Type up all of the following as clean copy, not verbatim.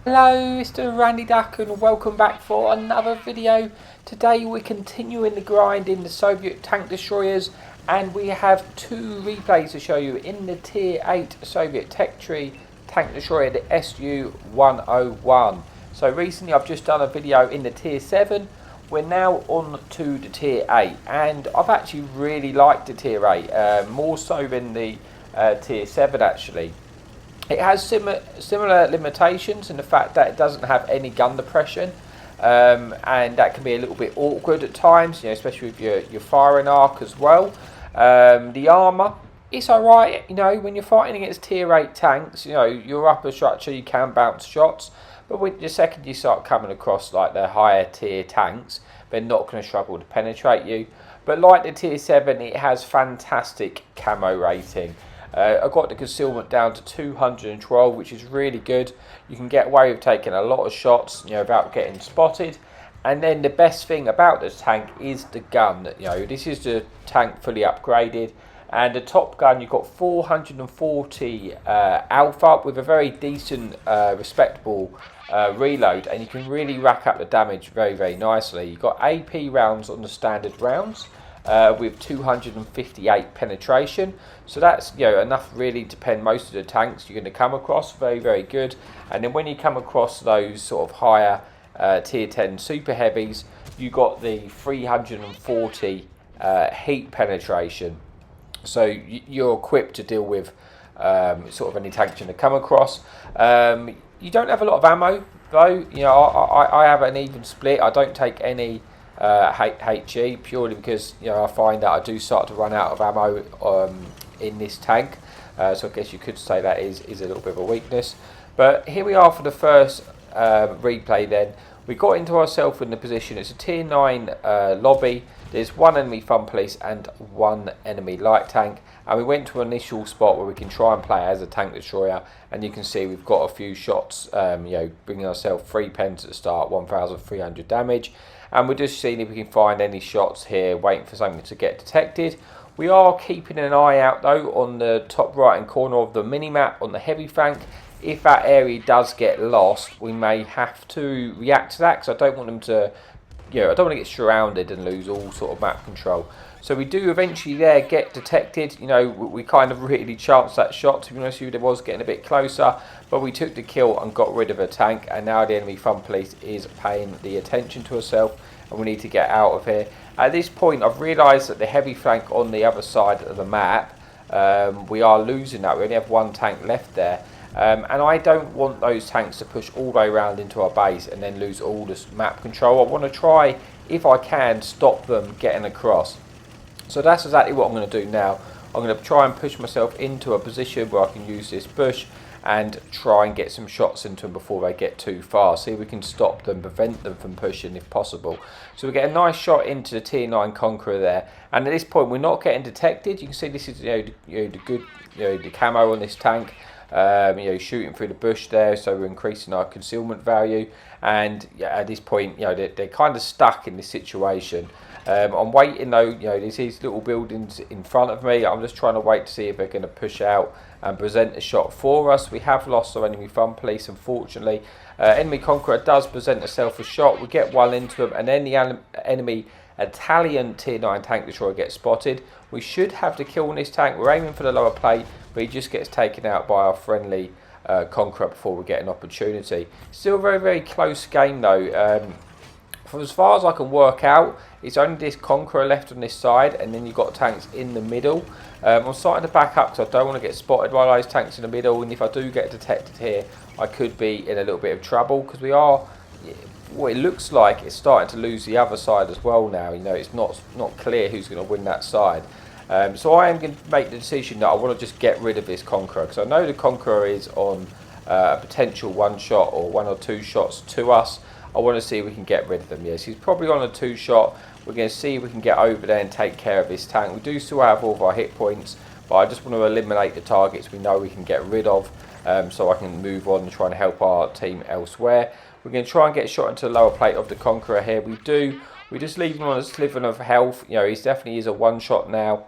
Hello, it's Randy Duck and welcome back for another video. Today we're continuing the grind in the Soviet tank destroyers, and we have two replays to show you in the Tier 8 Soviet tech tree tank destroyer, the SU-101. So recently I've just done a video in the Tier 7. We're now on to the Tier 8, and I've actually really liked the Tier 8, more so than the Tier 7 actually. It has similar limitations in the fact that it doesn't have any gun depression, and that can be a little bit awkward at times, you know, especially with your firing arc as well. The armour, it's alright, you know, when you're fighting against Tier 8 tanks, you know, your upper structure, you can bounce shots, but when the second you start coming across like the higher tier tanks, they're not going to struggle to penetrate you. But like the Tier 7, it has fantastic camo rating. I got the concealment down to 212, which is really good. You can get away with taking a lot of shots, you know, without getting spotted. And then the best thing about this tank is the gun. You know, this is the tank fully upgraded, and the top gun, you've got 440 alpha with a very decent, respectable reload, and you can really rack up the damage very, very nicely. You've got AP rounds on the standard rounds. With 258 penetration, so that's, you know, enough really to pen most of the tanks you're going to come across. Very, very good. And then when you come across those sort of higher tier 10 super heavies, you got the 340 heat penetration, so you're equipped to deal with sort of any tanks you're going to come across. You don't have a lot of ammo though. You know, I have an even split. I don't take any HE purely because, you know, I find that I do start to run out of ammo in this tank, so I guess you could say that is a little bit of a weakness. But here we are for the first replay. Then we got into ourselves in the position. It's a Tier 9 lobby. There's one enemy fun police and one enemy light tank, and we went to an initial spot where we can try and play as a tank destroyer, and you can see we've got a few shots, you know, bringing ourselves 3 pens at the start, 1,300 damage. And we're just seeing if we can find any shots here, waiting for something to get detected. We are keeping an eye out though on the top right hand corner of the mini-map on the heavy flank. If that area does get lost, we may have to react to that, because I don't want them to, you know, I don't want to get surrounded and lose all sort of map control. So we do eventually there get detected. You know, we kind of really chanced that shot, to be honest with you. It was getting a bit closer, but we took the kill and got rid of a tank, and now the enemy fun police is paying the attention to herself, and we need to get out of here. At this point, I've realised that the heavy flank on the other side of the map, we are losing that. We only have one tank left there. And I don't want those tanks to push all the way around into our base and then lose all this map control. I want to try, if I can, stop them getting across. So that's exactly what I'm going to do now. I'm going to try and push myself into a position where I can use this bush and try and get some shots into them before they get too far. See if we can stop them, prevent them from pushing if possible. So we get a nice shot into the Tier 9 Conqueror there, and at this point we're not getting detected. You can see this is, the good, the camo on this tank. Shooting through the bush there, so we're increasing our concealment value. And yeah, at this point, they're kind of stuck in this situation. I'm waiting though. There's these little buildings in front of me. I'm just trying to wait to see if they're going to push out and present a shot for us. We have lost our enemy fun police, unfortunately. Enemy Conqueror does present herself a shot. We get one into them, and then the enemy Italian Tier 9 tank destroyer gets spotted. We should have the kill on this tank. We're aiming for the lower plate, but he just gets taken out by our friendly Conqueror before we get an opportunity. Still a very, very close game though. From as far as I can work out, it's only this Conqueror left on this side, and then you've got tanks in the middle. I'm starting to back up because I don't want to get spotted by those tanks in the middle, and if I do get detected here, I could be in a little bit of trouble, because we are, what it looks like, it's starting to lose the other side as well now. It's not clear who's going to win that side. So I am going to make the decision that I want to just get rid of this Conqueror, because I know the Conqueror is on a potential one shot or one or two shots to us. I want to see if we can get rid of them. Yes, he's probably on a 2-shot. We're going to see if we can get over there and take care of this tank. We do still have all of our hit points, but I just want to eliminate the targets we know we can get rid of, so I can move on and try and help our team elsewhere. We're going to try and get a shot into the lower plate of the Conqueror here. We just leave him on a sliver of health. He definitely is a one-shot now.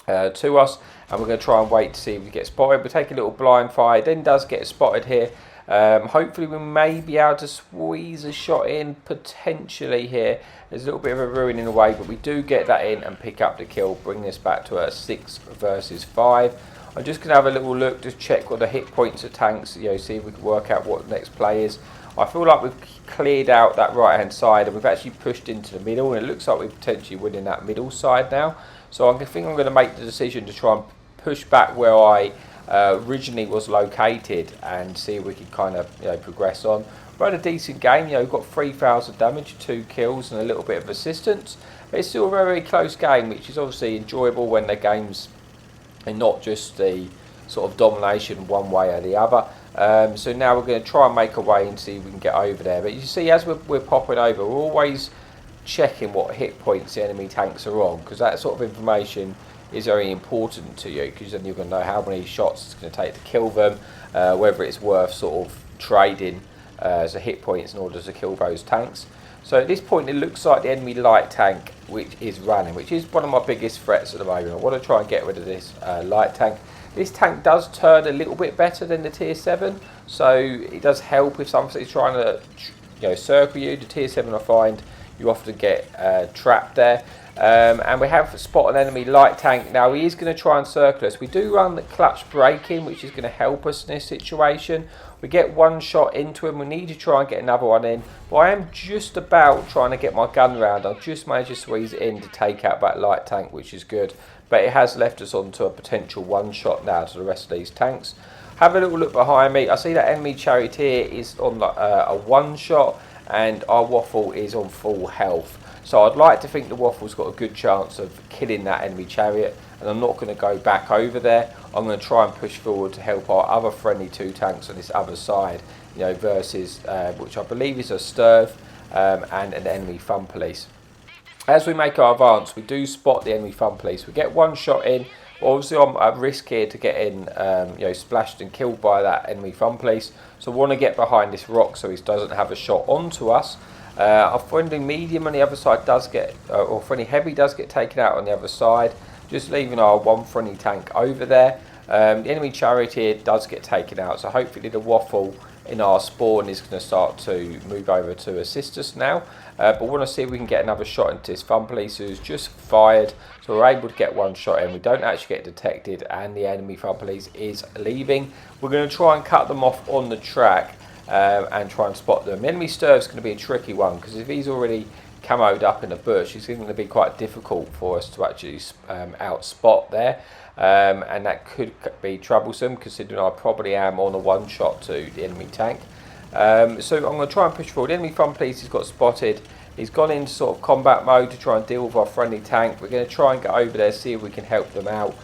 to us, and we're going to try and wait to see if we get spotted. We'll take a little blind fire, then does get spotted here. Hopefully we may be able to squeeze a shot in potentially here. There's a little bit of a ruin in the way, but we do get that in and pick up the kill, bring this back to a 6 versus 5. I'm just going to have a little look, just check what the hit points of tanks, you know, see if we can work out what the next play is. I feel like we've cleared out that right hand side and we've actually pushed into the middle, and it looks like we're potentially winning that middle side now. So I think I'm going to make the decision to try and push back where I originally was located and see if we can kind of, you know, progress on. We had a decent game, you know, we've got 3,000 damage, 2 kills and a little bit of assistance. But it's still a very, very close game, which is obviously enjoyable when the game's and not just the sort of domination one way or the other. So now we're going to try and make a way and see if we can get over there. But you see, as we're popping over, we're always checking what hit points the enemy tanks are on, because that sort of information is very important to you, because then you're going to know how many shots it's going to take to kill them, whether it's worth sort of trading as a hit points in order to kill those tanks. So at this point it looks like the enemy light tank which is running, which is one of my biggest threats at the moment. I want to try and get rid of this light tank. This tank does turn a little bit better than the tier 7, so it does help if somebody's trying to, you know, circle you. The tier 7 I find you often get trapped there. And we have spotted an enemy light tank. Now he is going to try and circle us. We do run the clutch braking, which is going to help us in this situation. We get one shot into him. We need to try and get another one in. But I am just about trying to get my gun round. I've just managed to squeeze it in to take out that light tank, which is good. But it has left us onto a potential one shot now to the rest of these tanks. Have a little look behind me. I see that enemy charioteer is on a one shot, and our waffle is on full health. So I'd like to think the waffle's got a good chance of killing that enemy chariot, and I'm not going to go back over there. I'm going to try and push forward to help our other friendly 2 tanks on this other side, you know, versus which I believe is a Sturv and an enemy fun police. As we make our advance, we do spot the enemy fun police. We get one shot in. Obviously I'm at risk here to get in, you know, splashed and killed by that enemy fun police. So I want to get behind this rock so he doesn't have a shot onto us. Our friendly medium on the other side does get, or friendly heavy does get taken out on the other side, just leaving our one friendly tank over there. The enemy charioteer does get taken out, so hopefully the waffle in our spawn is going to start to move over to assist us now. But we want to see if we can get another shot into this fun police who's just fired, so we're able to get one shot in. We don't actually get detected, and the enemy fun police is leaving. We're going to try and cut them off on the track. And try and spot them. The enemy Sturv's going to be a tricky one, because if he's already camoed up in a bush, it's going to be quite difficult for us to actually outspot there, and that could be troublesome considering I probably am on a one shot to the enemy tank. So I'm going to try and push forward. The enemy fun police has got spotted. He's gone into sort of combat mode to try and deal with our friendly tank. We're going to try and get over there, see if we can help them out.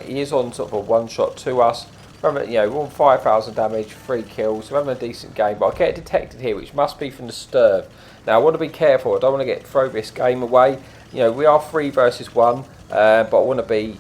He is on sort of a one shot to us. You know, we're on 5,000 damage, 3 kills, we're having a decent game, but I get detected here, which must be from the Sturv. Now I want to be careful, I don't want to throw this game away. You know, we are 3 versus 1, but I want to be,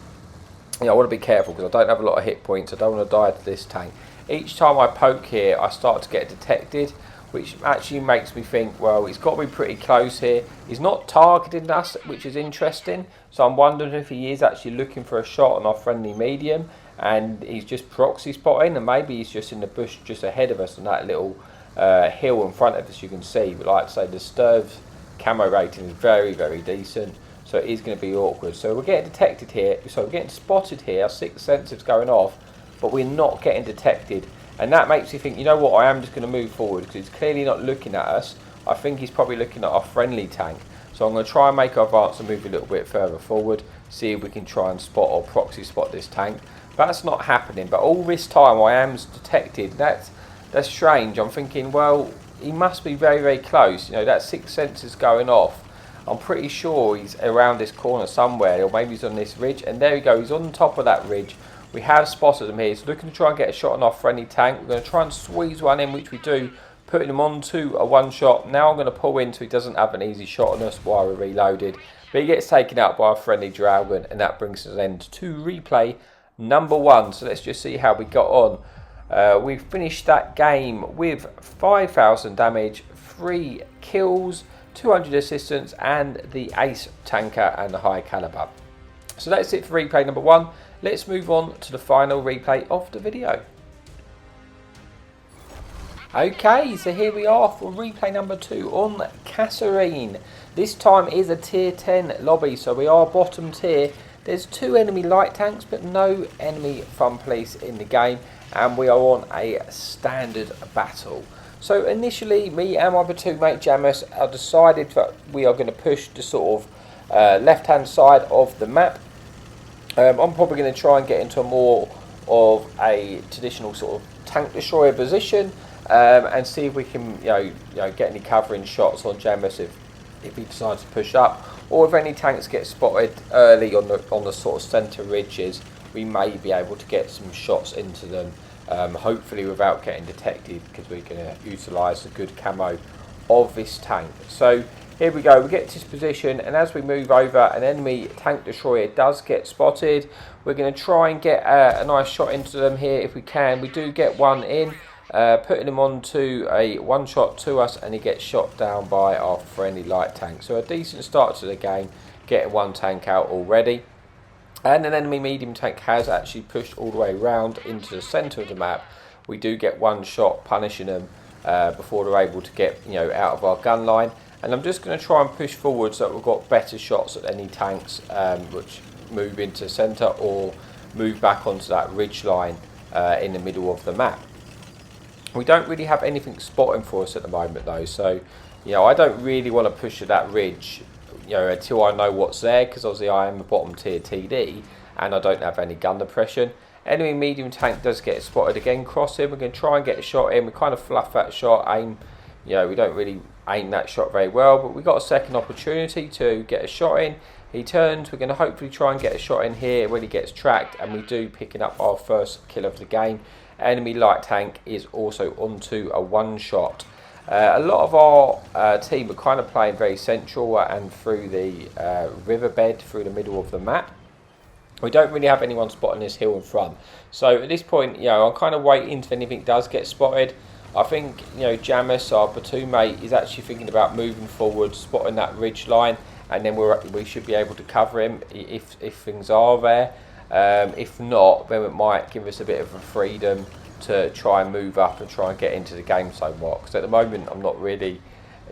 you know, I want to be careful because I don't have a lot of hit points. I don't want to die to this tank. Each time I poke here, I start to get detected, which actually makes me think, well, he's got to be pretty close here. He's not targeting us, which is interesting. So I'm wondering if he is actually looking for a shot on our friendly medium, and he's just proxy spotting, and maybe he's just in the bush just ahead of us on that little hill in front of us. You can see, but like I say, the Sturv's camo rating is very, very decent, so it is going to be awkward. So we're getting detected here, so we're getting spotted here. Our 6th sense is going off, but we're not getting detected, and that makes you think, you know what, I am just going to move forward because he's clearly not looking at us. I think he's probably looking at our friendly tank. So I'm going to try and make our advance and move a little bit further forward, see if we can try and spot or proxy spot this tank. That's not happening, but all this time I am detected. That's strange. I'm thinking, well, he must be very, very close. You know, that 6th sense is going off. I'm pretty sure he's around this corner somewhere, or maybe he's on this ridge, and there we go, he's on top of that ridge. We have spotted him here. He's looking to try and get a shot on our friendly tank. We're going to try and squeeze one in, which we do, putting him onto a one shot. Now I'm going to pull in so he doesn't have an easy shot on us while we're reloaded, but he gets taken out by our friendly dragon, and that brings us an end to replay number 1. So let's just see how we got on. We finished that game with 5,000 damage, 3 kills, 200 assistance, and the ace tanker and the high caliber. So that's it for replay number 1. Let's move on to the final replay of the video. Okay, so here we are for replay number 2 on Kasserine. This time is a tier 10 lobby, so we are bottom tier. There's 2 enemy light tanks, but no enemy fun police in the game, and we are on a standard battle. So initially, me and my platoon mate Jamus have decided that we are going to push the sort of left-hand side of the map. I'm probably going to try and get into a more of a traditional sort of tank destroyer position. And see if we can, get any covering shots on Jamus if he decides to push up, or if any tanks get spotted early on the sort of centre ridges, we may be able to get some shots into them, hopefully without getting detected, because we're going to utilise the good camo of this tank. So here we go. We get to this position, and as we move over, an enemy tank destroyer does get spotted. We're going to try and get a nice shot into them here if we can. We do get one in. Putting him onto a one shot to us, and he gets shot down by our friendly light tank. So a decent start to the game, getting one tank out already. And an enemy medium tank has actually pushed all the way around into the centre of the map. We do get one shot punishing them before they're able to get out of our gun line. And I'm just going to try and push forward so that we've got better shots at any tanks which move into centre or move back onto that ridge line in the middle of the map. We don't really have anything spotting for us at the moment though, so I don't really want to push to that ridge until I know what's there, because obviously I am a bottom tier TD and I don't have any gun depression. Enemy medium tank does get spotted again, cross him. We're going to try and get a shot in. We kind of fluff that shot, aim, we don't really aim that shot very well, but we got a second opportunity to get a shot in. He turns. We're going to hopefully try and get a shot in here when he gets tracked, and we do, picking up our first kill of the game. Enemy light tank is also onto a one shot. A lot of our team are kind of playing very central and through the riverbed, through the middle of the map. We don't really have anyone spotting this hill in front. So at this point, I'm kind of waiting if anything does get spotted. I think, Jamus, our platoon mate, is actually thinking about moving forward, spotting that ridge line, and then we should be able to cover him if things are there. If not, then it might give us a bit of a freedom to try and move up and try and get into the game somewhat. Because at the moment, I'm not really,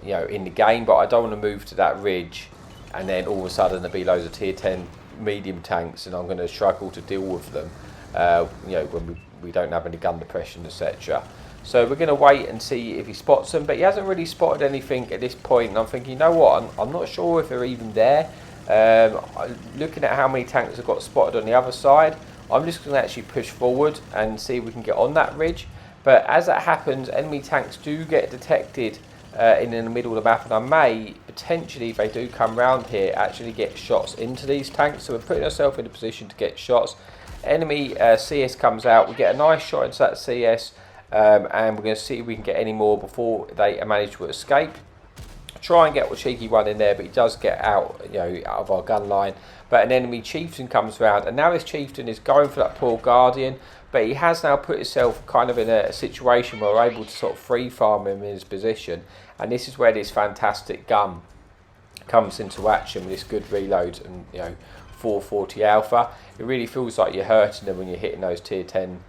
in the game, but I don't want to move to that ridge and then all of a sudden there'll be loads of tier 10 medium tanks and I'm going to struggle to deal with them, when we don't have any gun depression, etc. So we're going to wait and see if he spots them, but he hasn't really spotted anything at this point, and I'm thinking, you know what, I'm not sure if they're even there. Looking at how many tanks have got spotted on the other side, I'm just going to actually push forward and see if we can get on that ridge. But as that happens, enemy tanks do get detected in the middle of the map, and I may potentially, if they do come round here, actually get shots into these tanks. So we're putting ourselves in a position to get shots. Enemy CS comes out, we get a nice shot into that CS, and we're going to see if we can get any more before they manage to escape. Try and get a cheeky one in there, but he does get out, out of our gun line. But an enemy chieftain comes around, and now this chieftain is going for that poor guardian, but he has now put himself kind of in a situation where we're able to sort of free farm him in his position, and this is where this fantastic gun comes into action with this good reload and 440 alpha. It really feels like you're hurting them when you're hitting those tier 10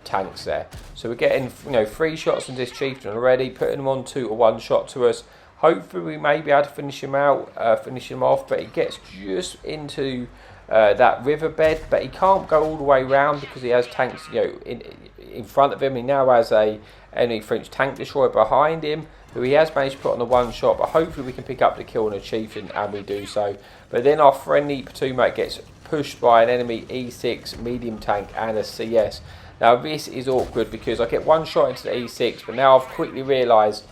tanks there. So we're getting 3 shots on this chieftain already, putting them on to a one shot to us. Hopefully we may be able to finish him out, finish him off, but he gets just into that riverbed, but he can't go all the way around because he has tanks in front of him. He now has a enemy French tank destroyer behind him, who he has managed to put on the one shot, but hopefully we can pick up the kill on a chieftain, and we do so. But then our friendly platoon mate gets pushed by an enemy E6 medium tank and a CS. Now this is awkward because I get one shot into the E6, but now I've quickly realised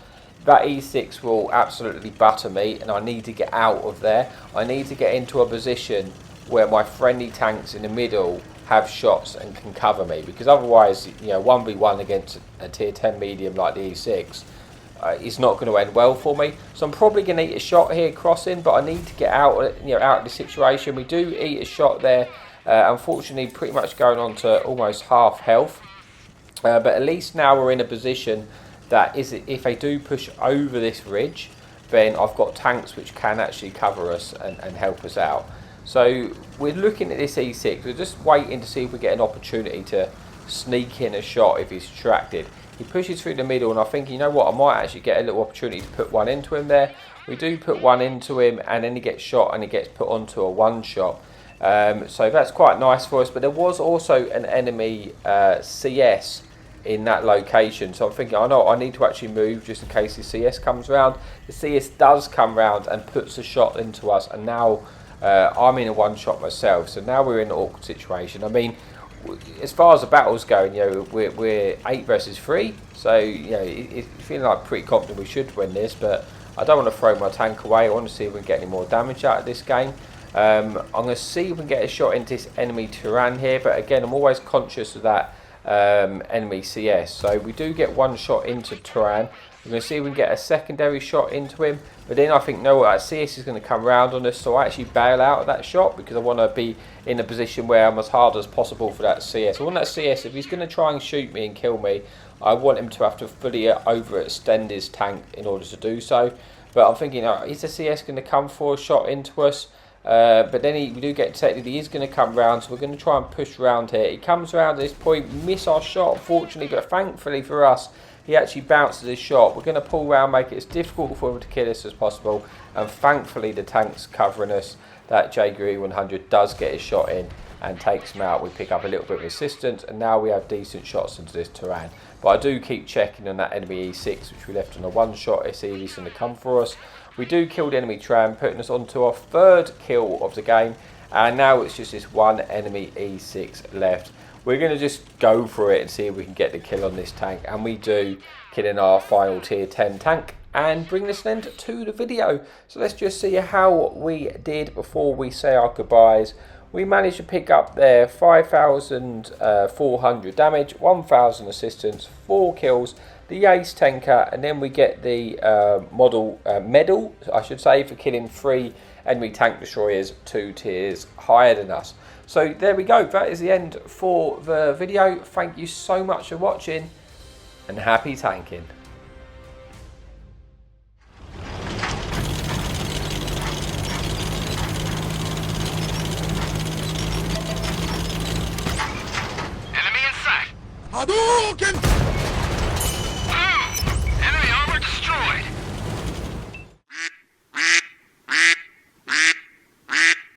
that E6 will absolutely butter me, and I need to get out of there. I need to get into a position where my friendly tanks in the middle have shots and can cover me, because otherwise 1v1 against a tier 10 medium like the E6 is not going to end well for me. So I'm probably going to eat a shot here crossing, but I need to get out of the situation. We do eat a shot there, unfortunately pretty much going on to almost half health, but at least now we're in a position that if they do push over this ridge, then I've got tanks which can actually cover us and help us out. So we're looking at this E6. We're just waiting to see if we get an opportunity to sneak in a shot if he's distracted. He pushes through the middle, and I think, you know what, I might actually get a little opportunity to put one into him there. We do put one into him, and then he gets shot and he gets put onto a one shot. So that's quite nice for us. But there was also an enemy CS in that location, so I'm thinking, I know I need to actually move just in case the CS comes around. The CS does come round and puts a shot into us, and now I'm in a one shot myself, so now we're in an awkward situation. I mean, as far as the battle's going, you know, we're 8 versus 3, so you know, it's feeling like pretty confident we should win this, but I don't want to throw my tank away. I want to see if we can get any more damage out of this game. I'm going to see if we can get a shot into this enemy Tyrann here, but again, I'm always conscious of that enemy CS. So we do get one shot into Tyrann. We're going to see if we can get a secondary shot into him, but then I think, no, that CS is going to come round on us, so I actually bail out of that shot because I want to be in a position where I'm as hard as possible for that CS. I want that CS, if he's going to try and shoot me and kill me, I want him to have to fully overextend his tank in order to do so. But I'm thinking, is the CS going to come for a shot into us? But then we do get detected. He is going to come round, so we're going to try and push round here. He comes round at this point, miss our shot, unfortunately, but thankfully for us, he actually bounces his shot. We're going to pull round, make it as difficult for him to kill us as possible, and thankfully the tank's covering us. That Jaeger E100 does get his shot in and takes him out. We pick up a little bit of resistance, and now we have decent shots into this Tyrann. But I do keep checking on that enemy E6, which we left on a one shot. I see he's going to come for us. We do kill the enemy Tyrann, putting us onto our 3rd kill of the game, and now it's just this one enemy E6 left. We're going to just go for it and see if we can get the kill on this tank, and we do, killing our final tier 10 tank and bring this end to the video. So let's just see how we did before we say our goodbyes. We managed to pick up there 5,400 damage, 1,000 assistance, 4 kills, the ace tanker, and then we get the medal, I should say, for killing 3 enemy tank destroyers 2 tiers higher than us. So there we go, that is the end for the video. Thank you so much for watching, and happy tanking. Hadouken!